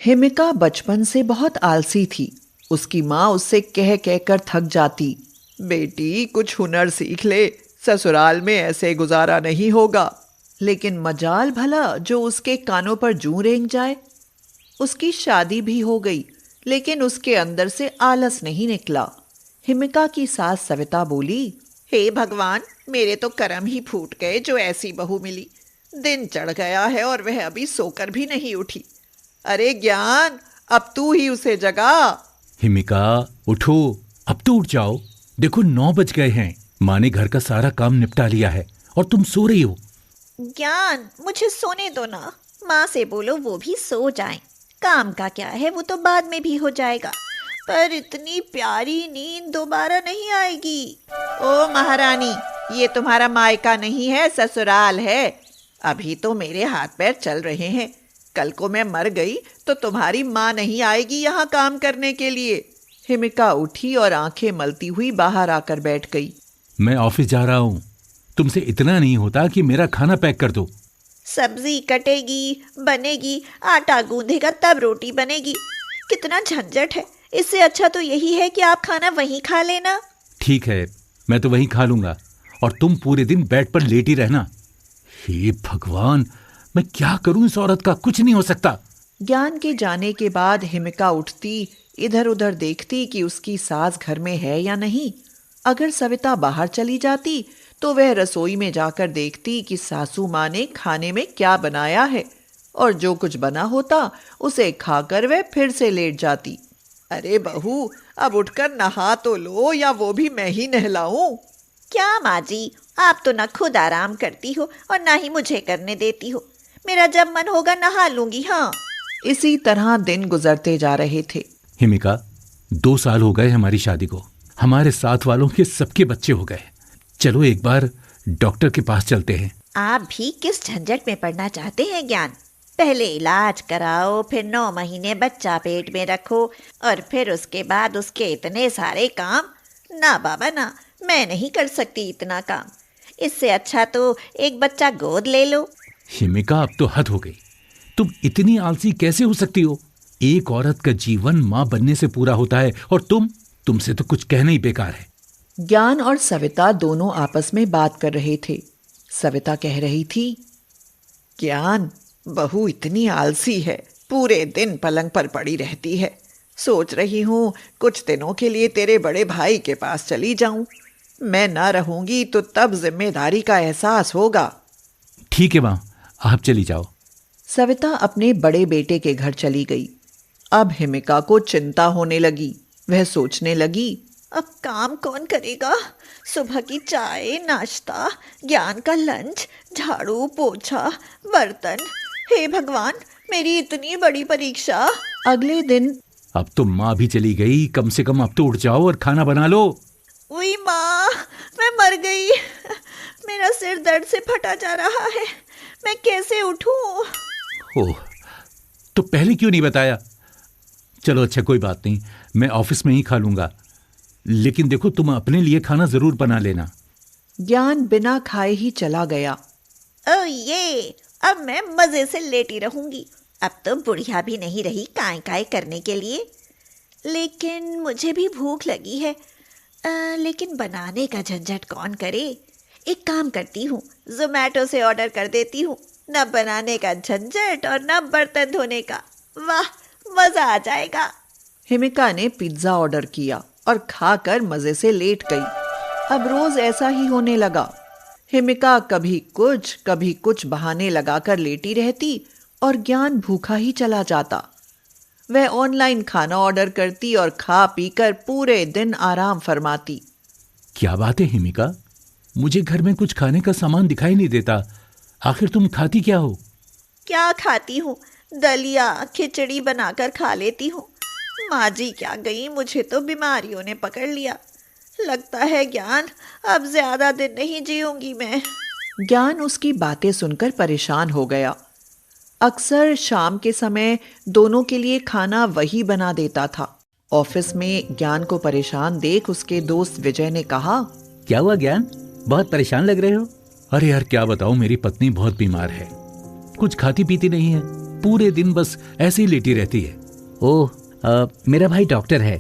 हिमिका बचपन से बहुत आलसी थी। उसकी माँ उससे कह कह कर थक जाती। बेटी कुछ हुनर सीख ले, ससुराल में ऐसे गुजारा नहीं होगा। लेकिन मजाल भला जो उसके कानों पर जूं रेंग जाए। उसकी शादी भी हो गई, लेकिन उसके अंदर से आलस नहीं निकला। हिमिका की सास सविता बोली, हे भगवान, मेरे तो कर्म ही फूट गए जो ऐसी बहू मिली। दिन चढ़ गया है और वह अभी सोकर भी नहीं उठी। अरे ज्ञान, अब तू ही उसे जगा। हिमिका, उठो, अब तो उठ जाओ। देखो 9 बज गए हैं। माँ ने घर का सारा काम निपटा लिया है और तुम सो रही हो। ज्ञान, मुझे सोने दो ना। माँ से बोलो वो भी सो जाएं। काम का क्या है, वो तो बाद में भी हो जाएगा। पर इतनी प्यारी नींद दोबारा नहीं आएगी। ओ महारानी, ये तुम्हारा मायका नहीं है, ससुराल है। अभी तो मेरे हाथ पैर चल रहे हैं। कल को मैं मर गई तो तुम्हारी माँ नहीं आएगी यहाँ काम करने के लिए। हिमिका उठी और आंखें मलती हुई बाहर आकर बैठ गई। मैं ऑफिस जा रहा हूँ। तुमसे इतना नहीं होता कि मेरा खाना पैक कर दो। सब्जी कटेगी, बनेगी, आटा गूंधेगा तब रोटी बनेगी। कितना झंझट है। इससे अच्छा तो यही है कि आप खाना वहीं खा लेना। ठीक है, मैं तो वहीं खा लूंगा और तुम पूरे दिन बेड पर लेटी रहना। हे भगवान, मैं क्या करूं, इस औरत का कुछ नहीं हो सकता। ज्ञान के जाने के बाद हिमिका उठती, इधर उधर देखती कि उसकी सास घर में है या नहीं। अगर सविता बाहर चली जाती तो वह रसोई में जाकर देखती कि सासू माँ ने खाने में क्या बनाया है, और जो कुछ बना होता उसे खाकर वह फिर से लेट जाती। अरे बहू, अब उठकर नहा तो लो, या वो भी मैं ही नहलाऊं? क्या माँ जी, आप तो ना खुद आराम करती हो और ना ही मुझे करने देती हो। मेरा जब मन होगा नहा लूंगी। हाँ, इसी तरह दिन गुजरते जा रहे थे। हिमिका, 2 साल हो गए हमारी शादी को। हमारे साथ वालों के सबके बच्चे हो गए। चलो एक बार डॉक्टर के पास चलते हैं। आप भी किस झंझट में पड़ना चाहते हैं ज्ञान? पहले इलाज कराओ, फिर 9 महीने बच्चा पेट में रखो और फिर उसके बाद उसके इतने सारे काम। ना बाबा ना, मैं नहीं कर सकती इतना काम। इससे अच्छा तो एक बच्चा गोद ले लो। हिमिका, अब तो हद हो गई। तुम इतनी आलसी कैसे हो सकती हो? एक औरत का जीवन माँ बनने से पूरा होता है और तुमसे तो कुछ कहना ही बेकार है। ज्ञान और सविता दोनों आपस में बात कर रहे थे। सविता कह रही थी, ज्ञान, बहू इतनी आलसी है, पूरे दिन पलंग पर पड़ी रहती है। सोच रही हूँ कुछ दिनों के लिए तेरे बड़े भाई के पास चली जाऊं। मैं ना रहूंगी तो तब जिम्मेदारी का एहसास होगा। ठीक है माँ, आप चली जाओ। सविता अपने बड़े बेटे के घर चली गई। अब हिमिका को चिंता होने लगी। वह सोचने लगी, अब काम कौन करेगा? सुबह की चाय, नाश्ता, ज्ञान का लंच, झाड़ू पोछा, बर्तन। हे भगवान, मेरी इतनी बड़ी परीक्षा। अगले दिन अब तो माँ भी चली गई, कम से कम अब तो उठ जाओ और खाना बना लो। उई माँ, मैं मर गई। मेरा सिर दर्द से फटा जा रहा है। मैं कैसे उठूं? ओह, तो पहले क्यों नहीं बताया? चलो अच्छा, कोई बात नहीं, मैं ऑफिस में ही खा लूंगा। लेकिन देखो, तुम अपने लिए खाना जरूर बना लेना। ज्ञान बिना खाए ही चला गया। ओ ये, अब मैं मजे से लेटी रहूंगी। अब तो बुढ़िया भी नहीं रही काय काय करने के लिए। लेकिन मुझे भी भूख लगी है। लेकिन बनाने का झंझट कौन करे? एक काम करती हूँ, जोमैटो से ऑर्डर कर देती हूँ। न बनाने का झंझट और न बर्तन धोने का। वाह, मजा आ जाएगा। हिमिका ने पिज्जा ऑर्डर किया और खाकर मजे से लेट गई। अब रोज ऐसा ही होने लगा। हिमिका कभी कुछ बहाने लगाकर लेटी रहती और ज्ञान भूखा ही चला जाता। वह ऑनलाइन खाना ऑर्डर करती और खा पीकर पूरे दिन आराम फरमाती। क्या बात है हिमिका, मुझे घर में कुछ खाने का सामान दिखाई नहीं देता। आखिर तुम खाती क्या हो? क्या खाती हूँ? दलिया खिचड़ी बनाकर खा लेती हूँ। माँ जी क्या गई, मुझे तो बीमारियों ने पकड़ लिया। लगता है ज्ञान, अब ज्यादा दिन नहीं जीऊंगी मैं। ज्ञान उसकी बातें सुनकर परेशान हो गया। अक्सर शाम के समय दोनों के लिए खाना वही बना देता था। ऑफिस में ज्ञान को परेशान देख उसके दोस्त विजय ने कहा, क्या हुआ ज्ञान, बहुत परेशान लग रहे हो? अरे यार, क्या बताऊं, मेरी पत्नी बहुत बीमार है। कुछ खाती पीती नहीं है। पूरे दिन बस ऐसे ही लेटी रहती है। ओह, मेरा भाई डॉक्टर है,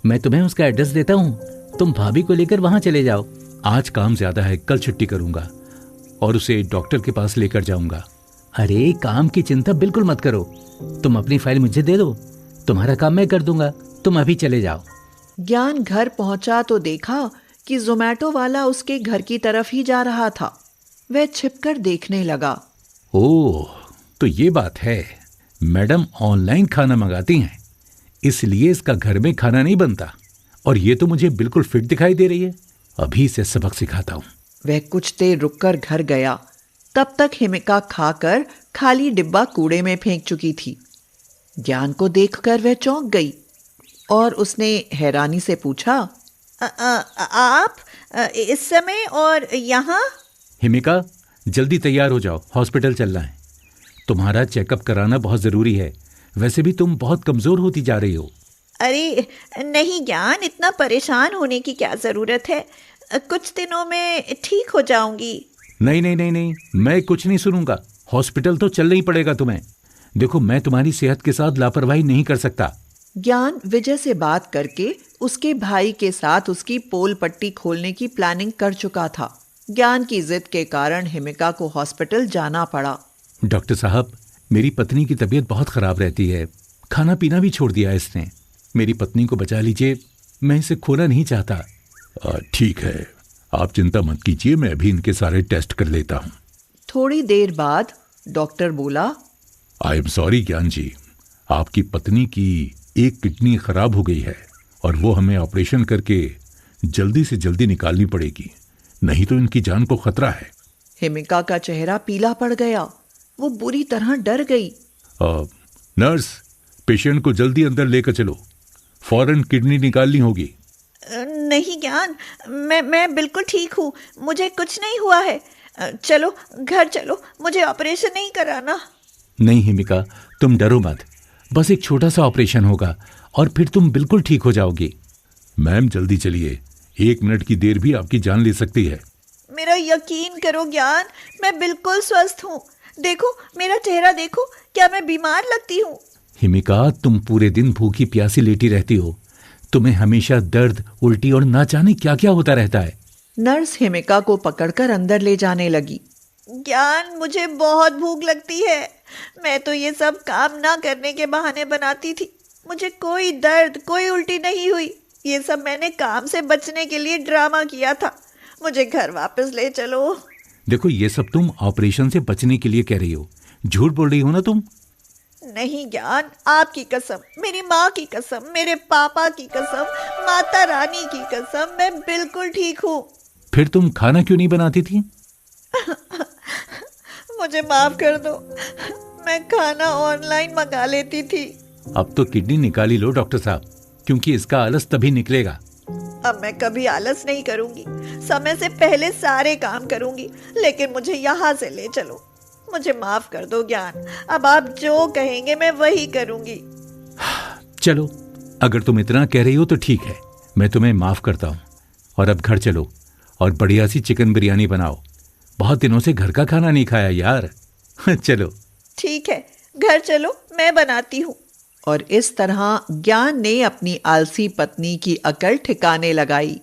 मैं तुम्हें उसका एड्रेस देता हूँ, तुम भाभी को लेकर वहां चले जाओ। आज काम ज्यादा है, कल छुट्टी करूंगा और उसे डॉक्टर के पास लेकर जाऊंगा। अरे काम की चिंता बिल्कुल मत करो, तुम अपनी फाइल मुझे दे दो, तुम्हारा काम मैं कर दूंगा, तुम अभी चले जाओ। ज्ञान घर पहुंचा तो देखा कि जोमैटो वाला उसके घर की तरफ ही जा रहा था। वह छिपकर देखने लगा। ओह, तो ये बात है, मैडम ऑनलाइन खाना मंगाती हैं, इसलिए इसका घर में खाना नहीं बनता। और ये तो मुझे बिल्कुल फिट दिखाई दे रही है, अभी इसे सबक सिखाता हूँ। वह कुछ देर रुककर घर गया। तब तक हिमिका खाकर खाली डिब्बा कूड़े में फेंक चुकी थी। ज्ञान को देखकर वह चौंक गई और उसने हैरानी से पूछा, आप इस समय और यहाँ? हिमिका, जल्दी तैयार हो जाओ, हॉस्पिटल चलना है। तुम्हारा चेकअप कराना बहुत जरूरी है, वैसे भी तुम बहुत कमजोर होती जा रही हो। अरे नहीं ज्ञान, इतना परेशान होने की क्या जरूरत है, कुछ दिनों में ठीक हो जाऊंगी। नहीं नहीं नहीं नहीं, मैं कुछ नहीं सुनूंगा, हॉस्पिटल तो चलना ही पड़ेगा तुम्हें। देखो, मैं तुम्हारी सेहत के साथ लापरवाही नहीं कर सकता। ज्ञान विजय से बात करके उसके भाई के साथ उसकी पोल पट्टी खोलने की प्लानिंग कर चुका था। ज्ञान की जिद के कारण हिमिका को हॉस्पिटल जाना पड़ा। डॉक्टर साहब, मेरी पत्नी की तबीयत बहुत खराब रहती है, खाना पीना भी छोड़ दिया इसने, मेरी पत्नी को बचा लीजिए, मैं इसे खोना नहीं चाहता। ठीक है, आप चिंता मत कीजिए, मैं अभी इनके सारे टेस्ट कर लेता हूँ। थोड़ी देर बाद डॉक्टर बोला, आई एम सॉरी ज्ञान जी, आपकी पत्नी की एक किडनी खराब हो गई है और वो हमें ऑपरेशन करके जल्दी से जल्दी निकालनी पड़ेगी, नहीं तो इनकी जान को खतरा है। हिमिका का चेहरा पीला पड़ गया, वो बुरी तरह डर गई। नर्स, पेशेंट को जल्दी अंदर लेकर चलो, फौरन किडनी निकालनी होगी। नहीं ज्ञान, मैं बिल्कुल ठीक हूँ, मुझे कुछ नहीं हुआ है, चलो घर चलो, मुझे ऑपरेशन नहीं कराना। नहीं हिमिका, तुम डरो मत, बस एक छोटा सा ऑपरेशन होगा और फिर तुम बिल्कुल ठीक हो जाओगी। मैम जल्दी चलिए, 1 मिनट की देर भी आपकी जान ले सकती है। मेरा यकीन करो ज्ञान, मैं बिल्कुल स्वस्थ हूँ, देखो मेरा चेहरा देखो, क्या मैं बीमार लगती हूँ? हिमिका, तुम पूरे दिन भूखी प्यासी लेटी रहती हो, तुम्हें हमेशा दर्द, उल्टी और ना जाने क्या क्या होता रहता है। नर्स हिमिका को पकड़कर अंदर ले जाने लगी। ज्ञान, मुझे बहुत भूख लगती है, मैं तो ये सब काम ना करने के बहाने बनाती थी, मुझे कोई दर्द, कोई उल्टी नहीं हुई, ये सब मैंने काम से बचने के लिए ड्रामा किया था, मुझे घर वापस ले चलो। देखो, ये सब तुम ऑपरेशन से बचने के लिए कह रही हो, झूठ बोल रही हो ना तुम? नहीं ज्ञान, आपकी कसम, मेरी माँ की कसम, मेरे पापा की कसम, माता रानी की कसम, मैं बिल्कुल ठीक हूँ। फिर तुम खाना क्यों नहीं बनाती थी? मुझे माफ कर दो, मैं खाना ऑनलाइन मंगा लेती थी। अब तो किडनी निकाली लो डॉक्टर साहब, क्योंकि इसका आलस तभी निकलेगा। अब मैं कभी आलस नहीं करूंगी, समय से पहले सारे काम करूंगी, लेकिन मुझे यहाँ से ले चलो, मुझे माफ कर दो ज्ञान, अब आप जो कहेंगे मैं वही करूंगी। चलो, अगर तुम इतना कह रही हो तो ठीक है, मैं तुम्हें माफ करता हूँ। और अब घर चलो और बढ़िया सी चिकन बिरयानी बनाओ, बहुत दिनों से घर का खाना नहीं खाया यार। चलो ठीक है, घर चलो, मैं बनाती हूँ। और इस तरह ज्ञान ने अपनी आलसी पत्नी की अकल ठिकाने लगाई।